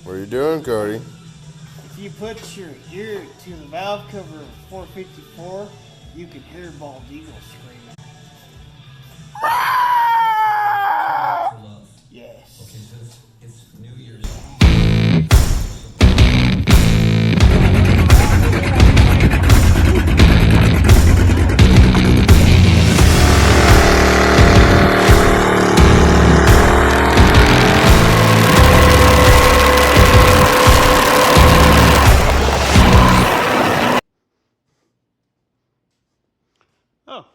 What are you doing, Cody? If you put your ear to the valve cover of 454, you can hear bald eagle screaming. Yes. Okay, so it's New Year's. Oh,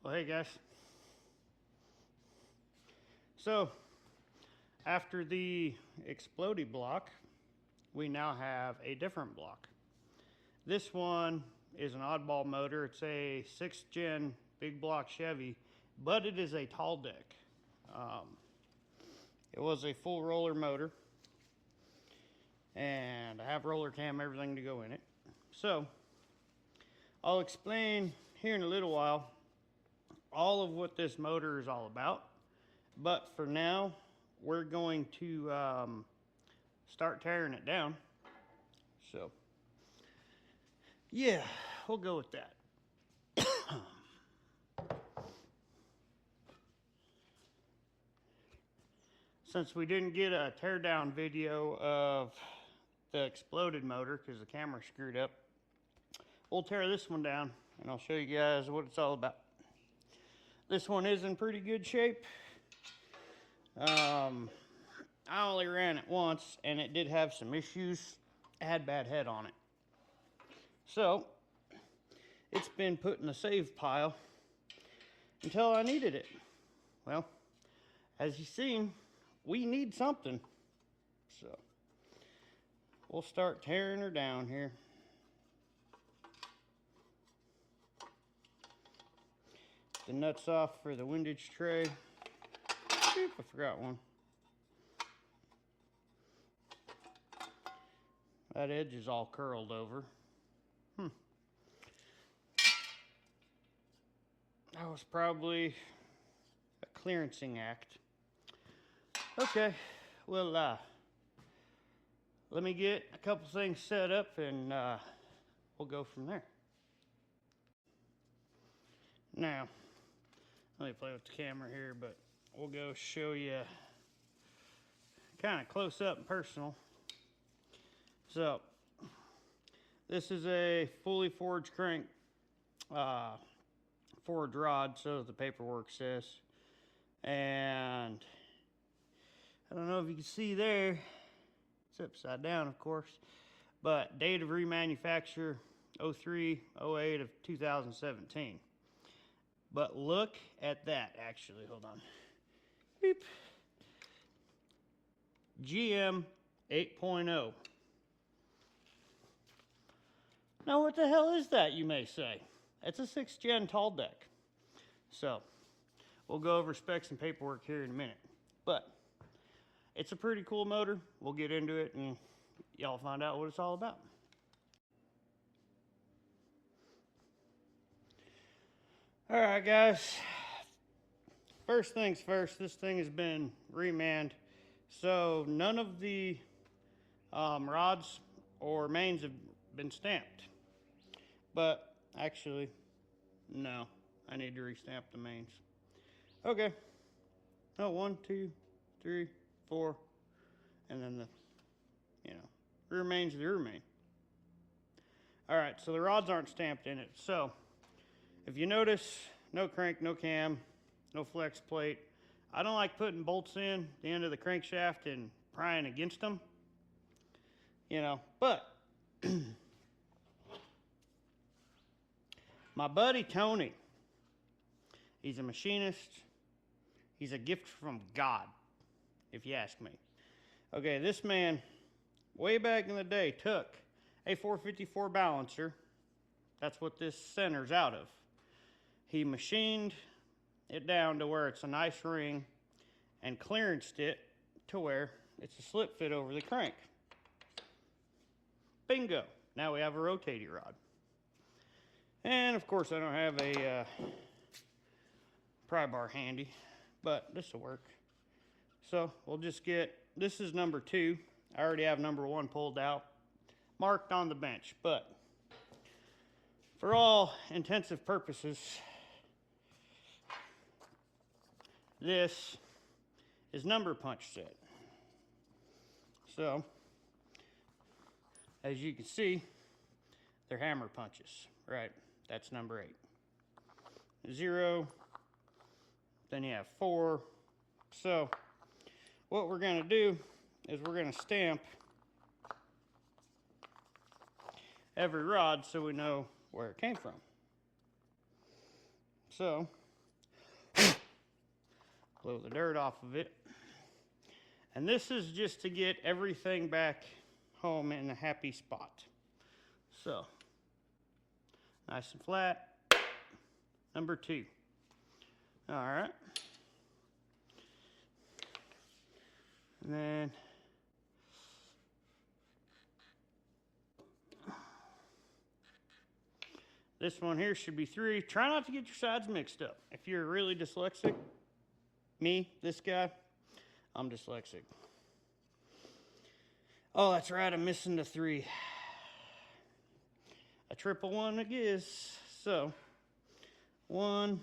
well, hey guys. So, after the exploded block, we now have a different block. This one is an oddball motor. It's a 6th gen big block Chevy, but it is a tall deck. It was a full roller motor, and I have roller cam, everything to go in it. So, I'll explain here in a little while all of what this motor is all about, but for now we're going to start tearing it down. So yeah, we'll go with that. Since we didn't get a teardown video of the exploded motor because the camera screwed up, we'll tear this one down and I'll show you guys what it's all about. This one is in pretty good shape. I only ran it once and it did have some issues. It had bad head on it. So it's been put in the save pile until I needed it. Well, as you've seen, we need something. So we'll start tearing her down here. The nuts off for the windage tray. Oop, I forgot one. That edge is all curled over. That was probably a clearancing act. Okay, well, let me get a couple things set up and we'll go from there. Now, let me play with the camera here, but we'll go show you kind of close up and personal. So, this is a fully forged crank, forged rod, so the paperwork says. And I don't know if you can see there, it's upside down, of course, but date of remanufacture 03/08 of 2017. But look at that, actually, hold on. Beep. GM 8.0. Now what the hell is that, you may say? It's a 6th gen tall deck. So, we'll go over specs and paperwork here in a minute. But, it's a pretty cool motor. We'll get into it and y'all find out what it's all about. Alright guys, first things first, this thing has been remanned, so none of the rods or mains have been stamped. But actually, no, I need to restamp the mains. Okay, oh, 1, 2, 3, 4, and then the, rear main's the rear main. Alright, so the rods aren't stamped in it, so if you notice, no crank, no cam, no flex plate. I don't like putting bolts in the end of the crankshaft and prying against them, but my buddy Tony, he's a machinist. He's a gift from God, if you ask me. Okay, this man, way back in the day, took a 454 balancer. That's what this center's out of. He machined it down to where it's a nice ring and clearanced it to where it's a slip fit over the crank. Bingo. Now we have a rotating rod. And of course I don't have a pry bar handy, but this will work. So we'll just get, this is number 2. I already have number 1 pulled out, marked on the bench, but for all intensive purposes, this is number punch set. So, as you can see, they're hammer punches, right? That's number 8. 0, then you have 4. So, what we're going to do is we're going to stamp every rod so we know where it came from. So, blow the dirt off of it. And this is just to get everything back home in a happy spot. So, nice and flat. Number 2. All right. And then this one here should be 3. Try not to get your sides mixed up. If you're really dyslexic, me, this guy, I'm dyslexic. Oh, that's right, I'm missing the 3. A triple 1 it is. So, 1,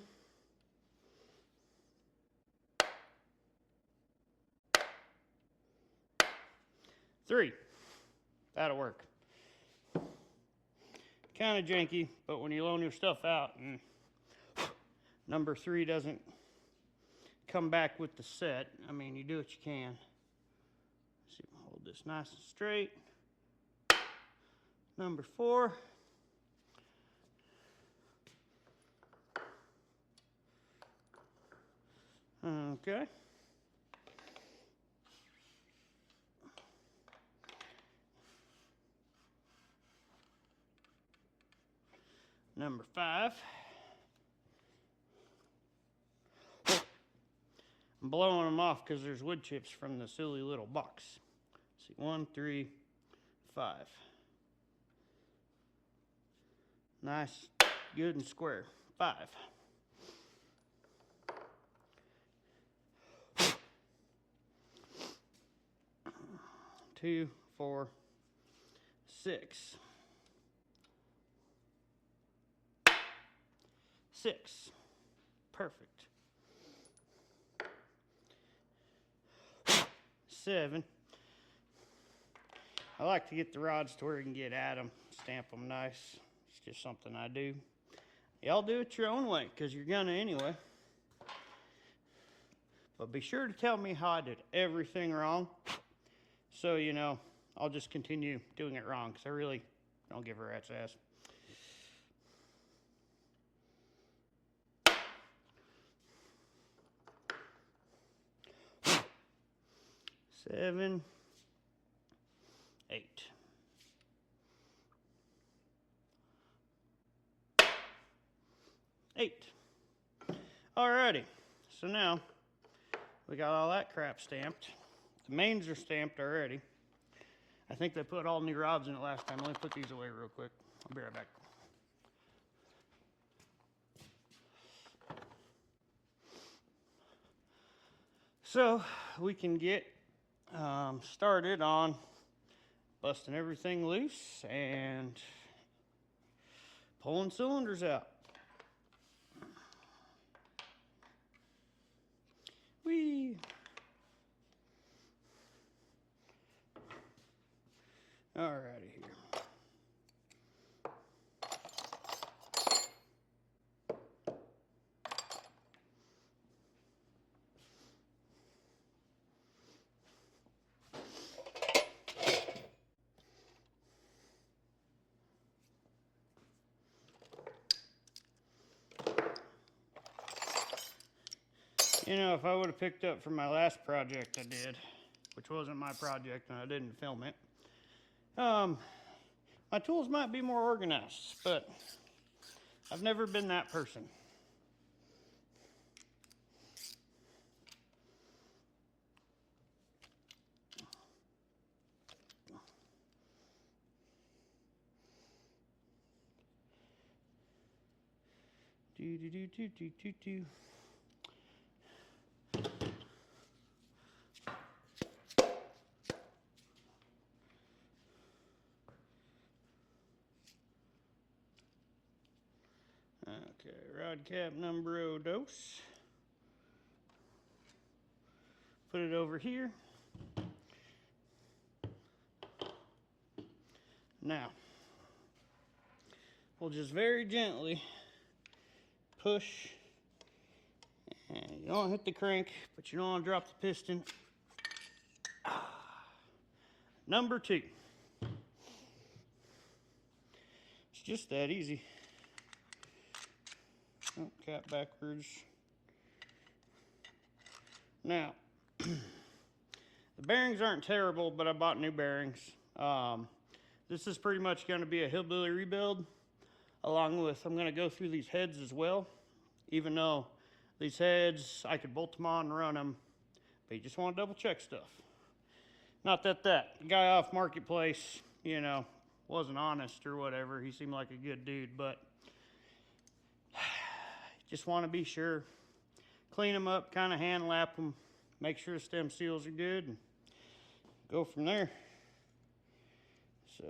3. That'll work. Kind of janky, but when you loan your stuff out and number 3 doesn't come back with the set, I mean, you do what you can. Let's see, hold this nice and straight. Number 4. Okay. Number 5. I'm blowing them off because there's wood chips from the silly little box. Let's see, 1, 3, 5. Nice, good and square. 5. 2, 4, 6. 6. Perfect. 7. I like to get the rods to where you can get at them, stamp them nice. It's just something I do. Y'all do it your own way, because you're gonna anyway. But be sure to tell me how I did everything wrong, so you know I'll just continue doing it wrong, because I really don't give a rat's ass. Seven, 8. Alrighty, so now we got all that crap stamped. The mains are stamped already. I think they put all new rods in it last time. Let me put these away real quick. I'll be right back. So we can get started on busting everything loose and pulling cylinders out. Whee! Alrighty here. You know, if I would have picked up from my last project I did, which wasn't my project and I didn't film it, my tools might be more organized, but I've never been that person. Do. Okay, rod cap number dos. Put it over here. Now, we'll just very gently push, and you don't hit the crank, but you don't want to drop the piston. Number 2. It's just that easy. Oh, cap backwards. Now, the bearings aren't terrible, but I bought new bearings. This is pretty much going to be a hillbilly rebuild, along with, I'm going to go through these heads as well, even though these heads, I could bolt them on and run them, but you just want to double check stuff. Not that guy off Marketplace, you know, wasn't honest or whatever. He seemed like a good dude, but just want to be sure. Clean them up, kind of hand lap them, make sure the stem seals are good, and go from there. So,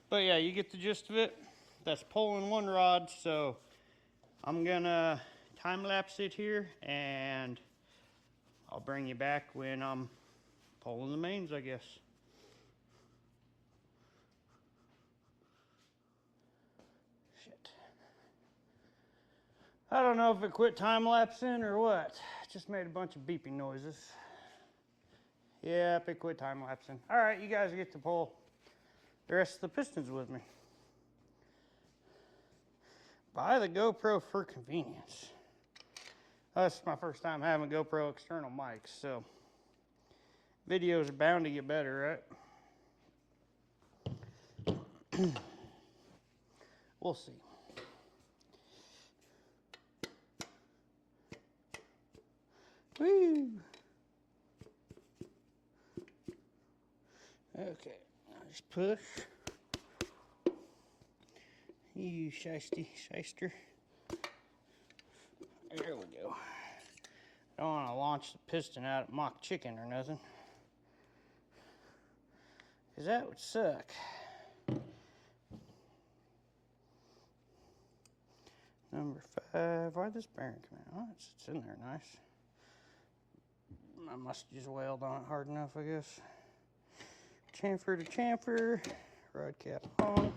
but yeah, you get the gist of it. That's pulling one rod, so I'm gonna time lapse it here, and I'll bring you back when I'm pulling the mains, I guess. Shit. I don't know if it quit time lapsing or what. It just made a bunch of beeping noises. Yep, it quit time lapsing. All right, you guys get to pull the rest of the pistons with me. Buy the GoPro for convenience. That's my first time having GoPro external mics, so videos are bound to get better, right? We'll see. Woo! Okay, now just push. You shyster. There we go. Don't want to launch the piston out at mock chicken or nothing, because that would suck. Number 5. Why'd this bearing come out? Oh, it's in there nice. I must have just wailed on it hard enough, I guess. Chamfer to chamfer. Rod cap on.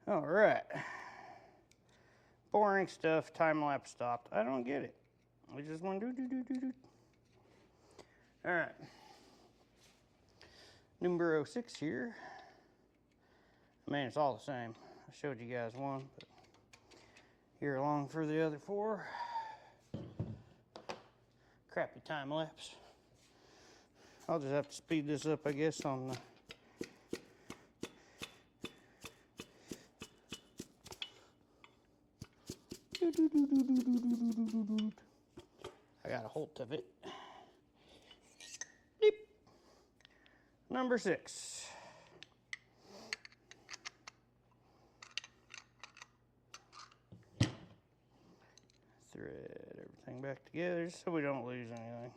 All right. Boring stuff. Time lapse stopped. I don't get it. We just want to do. All right. Number 6 here. I mean, it's all the same. I showed you guys one, but here along for the other 4. Crappy time lapse. I'll just have to speed this up, I guess, on the I got a hold of it. Beep. Number 6. Thread everything back together so we don't lose anything.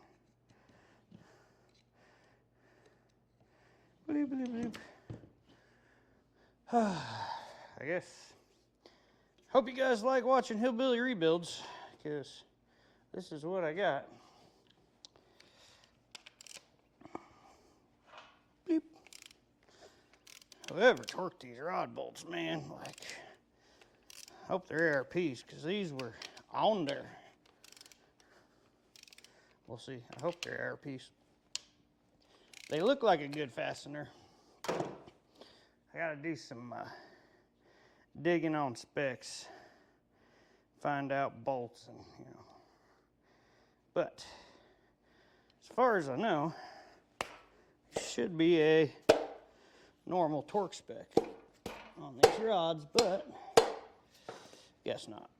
Bloop, bloop, bloop. I guess. Hope you guys like watching hillbilly rebuilds, because this is what I got. Beep. Whoever torqued these rod bolts, man, like, I hope they're ARPs, because these were on there. We'll see. I hope they're ARPs. They look like a good fastener. I gotta do some digging on specs, find out bolts, and but as far as I know, it should be a normal torque spec on these rods, but guess not.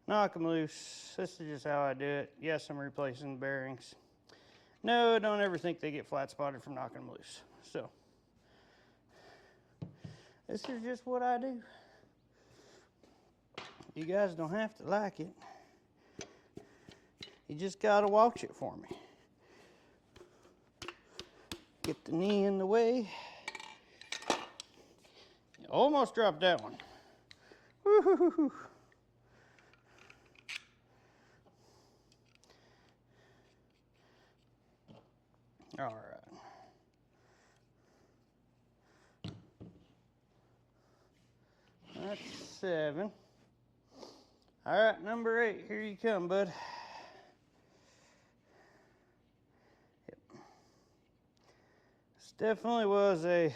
Knock them loose. This is just how I do it. Yes, I'm replacing the bearings. No, don't ever think they get flat spotted from knocking them loose. So this is just what I do. You guys don't have to like it. You just gotta watch it for me. Get the knee in the way. Almost dropped that one. Woo-hoo-hoo-hoo. All right. That's 7. All right, number 8, here you come, bud. Yep. This definitely was a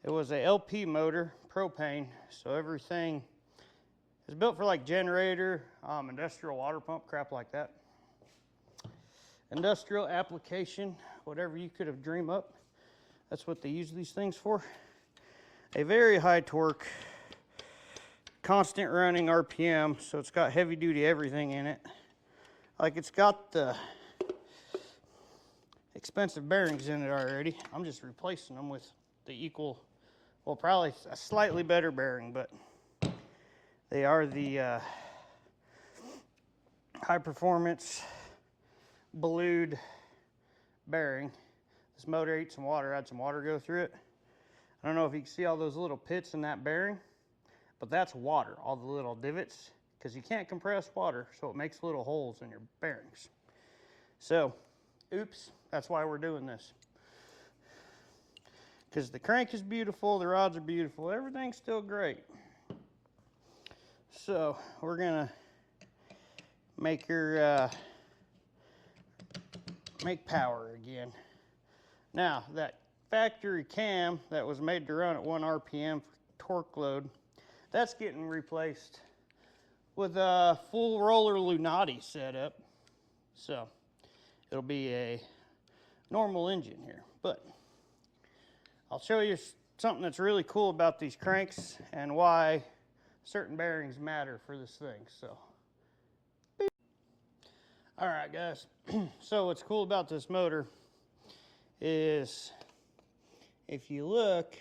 LP motor, propane, so everything is built for like generator, industrial water pump, crap like that. Industrial application, whatever you could have dreamed up, that's what they use these things for. A very high torque, constant running RPM, so it's got heavy duty everything in it. Like it's got the expensive bearings in it already. I'm just replacing them with the equal, well, probably a slightly better bearing, but they are the high performance blued bearing. This motor ate some water, had some water go through it. I don't know if you can see all those little pits in that bearing, but that's water, all the little divots, because you can't compress water, so it makes little holes in your bearings. So, oops, that's why we're doing this. Because the crank is beautiful, the rods are beautiful, everything's still great. So, we're gonna make her make power again. Now, that factory cam that was made to run at 1 RPM for torque load, that's getting replaced with a full roller Lunati setup. So it'll be a normal engine here, but I'll show you something that's really cool about these cranks and why certain bearings matter for this thing. So, all right, guys. So what's cool about this motor is if you look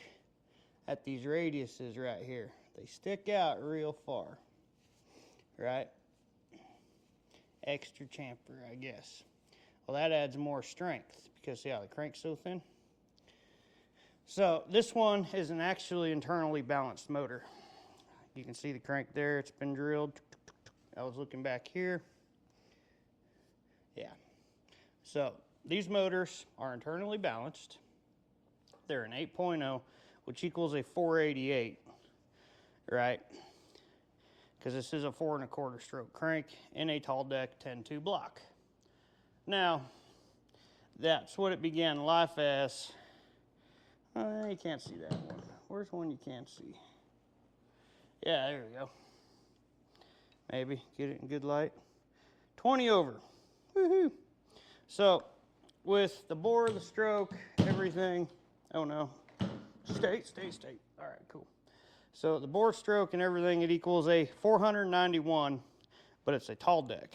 at these radiuses right here, they stick out real far, right? Extra chamfer, I guess. Well, that adds more strength because see how the crank's so thin? So this one is an actually internally balanced motor. You can see the crank there, it's been drilled. I was looking back here. Yeah. So these motors are internally balanced. They're an 8.0, which equals a 488, right? Because this is a 4 1/4 stroke crank in a tall deck 10-2 block. Now, that's what it began life as. You can't see that one. Where's one you can't see? Yeah, there we go. Maybe get it in good light. 20 over. Woohoo! So, with the bore, the stroke, everything. Oh no. Stay. All right, cool. So the bore, stroke, and everything, it equals a 491, but it's a tall deck.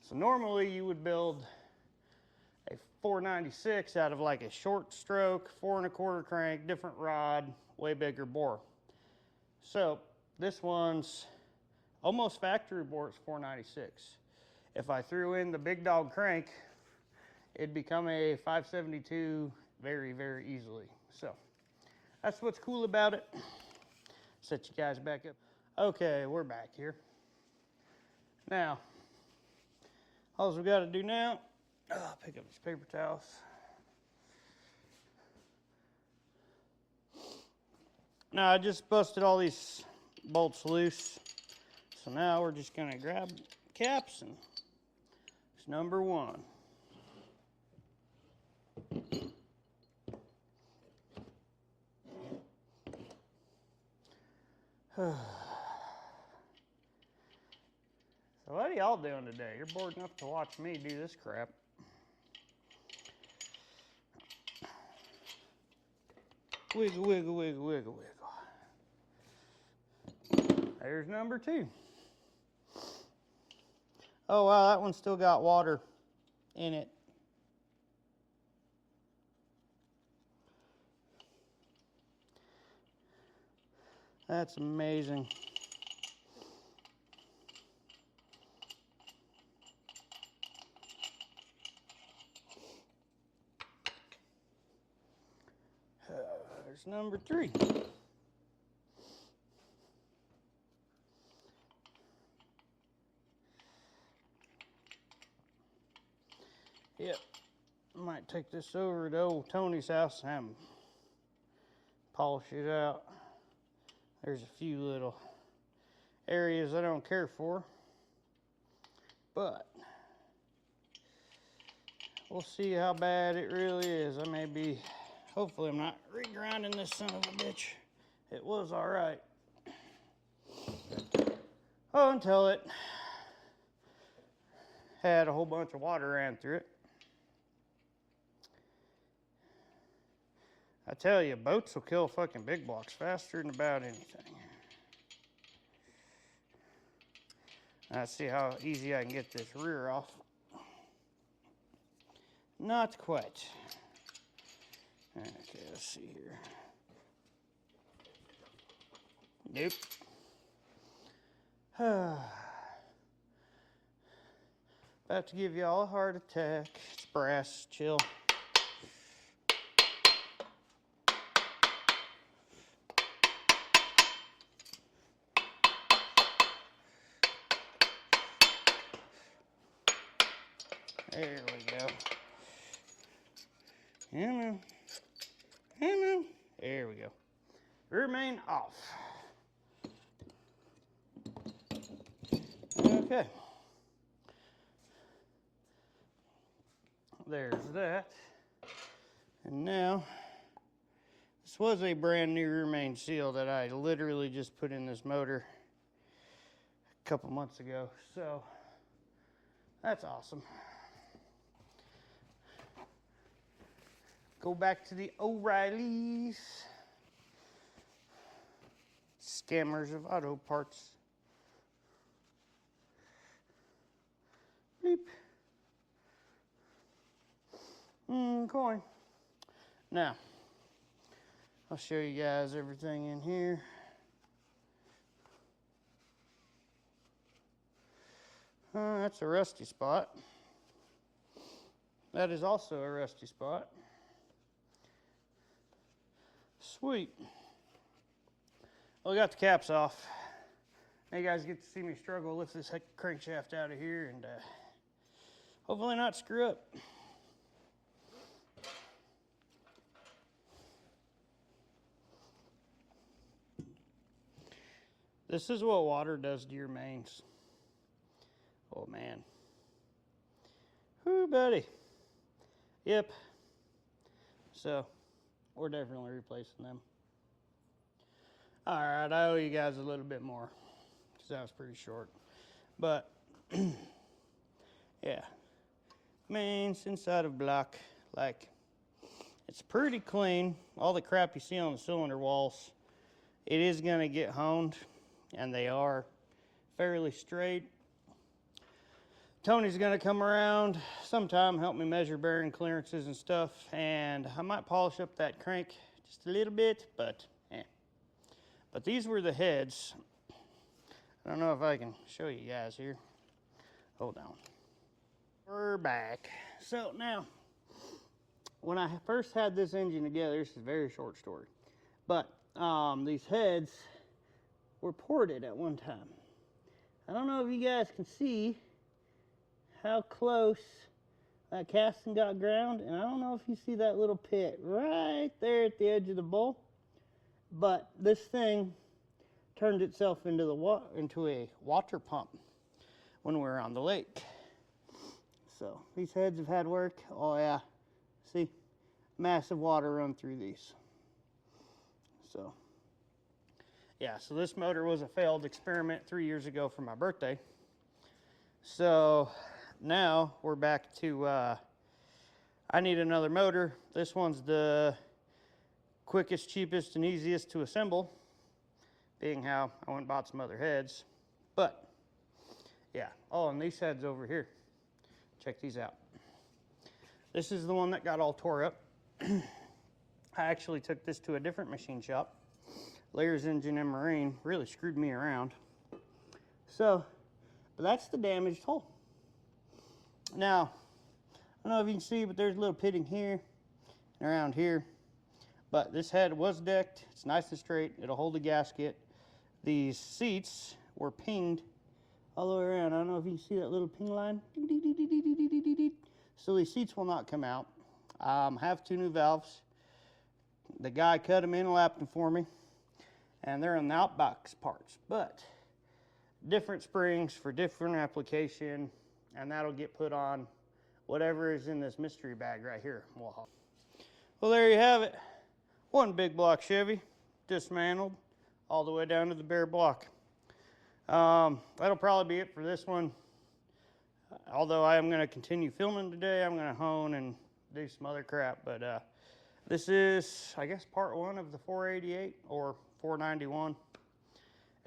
So normally you would build a 496 out of like a short stroke, 4 1/4 crank, different rod, way bigger bore. So this one's almost factory bore, it's 496. If I threw in the big dog crank, it'd become a 572 very, very easily. So that's what's cool about it. Set you guys back up. Okay, we're back here. Now, all we got to do now, pick up these paper towels. Now, I just busted all these bolts loose. So now we're just going to grab caps and it's number 1. So what are y'all doing today? You're bored enough to watch me do this crap. Wiggle, wiggle, wiggle, wiggle, wiggle. There's number 2. Oh wow, that one still got water in it. That's amazing. There's number 3. Yep, I might take this over to old Tony's house and have him polish it out. There's a few little areas I don't care for, but we'll see how bad it really is. I may be, hopefully I'm not re-grinding this son of a bitch. It was all right. Oh, until it had a whole bunch of water ran through it. I tell you, boats will kill fucking big blocks faster than about anything. Let's see how easy I can get this rear off. Not quite. Okay, let's see here. Nope. About to give y'all a heart attack. It's brass, chill. There we go. There we go. Remain off. Okay. There's that. And now, this was a brand new rear main seal that I literally just put in this motor a couple months ago. So, that's awesome. Go back to the O'Reillys. Scammers of auto parts. Beep. Coin. Now, I'll show you guys everything in here. That's a rusty spot. That is also a rusty spot. Sweet. Well, I got the caps off. Now you guys get to see me struggle, lift this crankshaft out of here and hopefully not screw up. This is what water does to your mains. Oh man. Whoo, buddy. Yep. So, we're definitely replacing them. All right, I owe you guys a little bit more because that was pretty short. But, yeah. Mains inside of block, like, it's pretty clean. All the crap you see on the cylinder walls, it is going to get honed, and they are fairly straight. Tony's gonna come around sometime, help me measure bearing clearances and stuff, and I might polish up that crank just a little bit, but But these were the heads. I don't know if I can show you guys here. Hold on. We're back. So now, when I first had this engine together, this is a very short story, but these heads were ported at one time. I don't know if you guys can see how close that casting got ground, and I don't know if you see that little pit right there at the edge of the bowl, but this thing turned itself into a water pump when we were on the lake. So these heads have had work. Oh yeah, see, massive water run through these. So yeah, so this motor was a failed experiment 3 years ago for my birthday. So now we're back to, I need another motor. This one's the quickest, cheapest, and easiest to assemble, being how I went and bought some other heads. But yeah, oh, and these heads over here, check these out. This is the one that got all tore up. I actually took this to a different machine shop. Layers Engine and Marine really screwed me around. So, but that's the damaged hole. Now, I don't know if you can see, but there's a little pitting here and around here. But this head was decked. It's nice and straight. It'll hold the gasket. These seats were pinged all the way around. I don't know if you can see that little ping line. So these seats will not come out. Have 2 new valves. The guy cut them in and lapped them for me. And they're in the outbox parts. But different springs for different application. And that'll get put on whatever is in this mystery bag right here. Well, there you have it. One big block Chevy, dismantled all the way down to the bare block. That'll probably be it for this one. Although I am going to continue filming today, I'm going to hone and do some other crap. But this is, I guess, part 1 of the 488 or 491.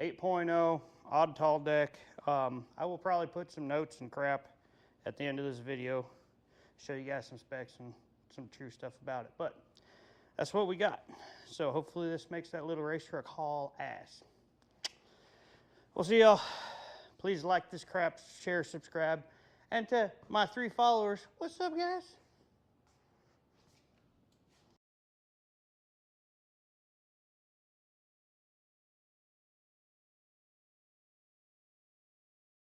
8.0, odd tall deck. I will probably put some notes and crap at the end of this video. Show you guys some specs and some true stuff about it. But that's what we got. So hopefully this makes that little race truck haul ass. We'll see y'all. Please like this crap, share, subscribe. And to my 3 followers, what's up, guys?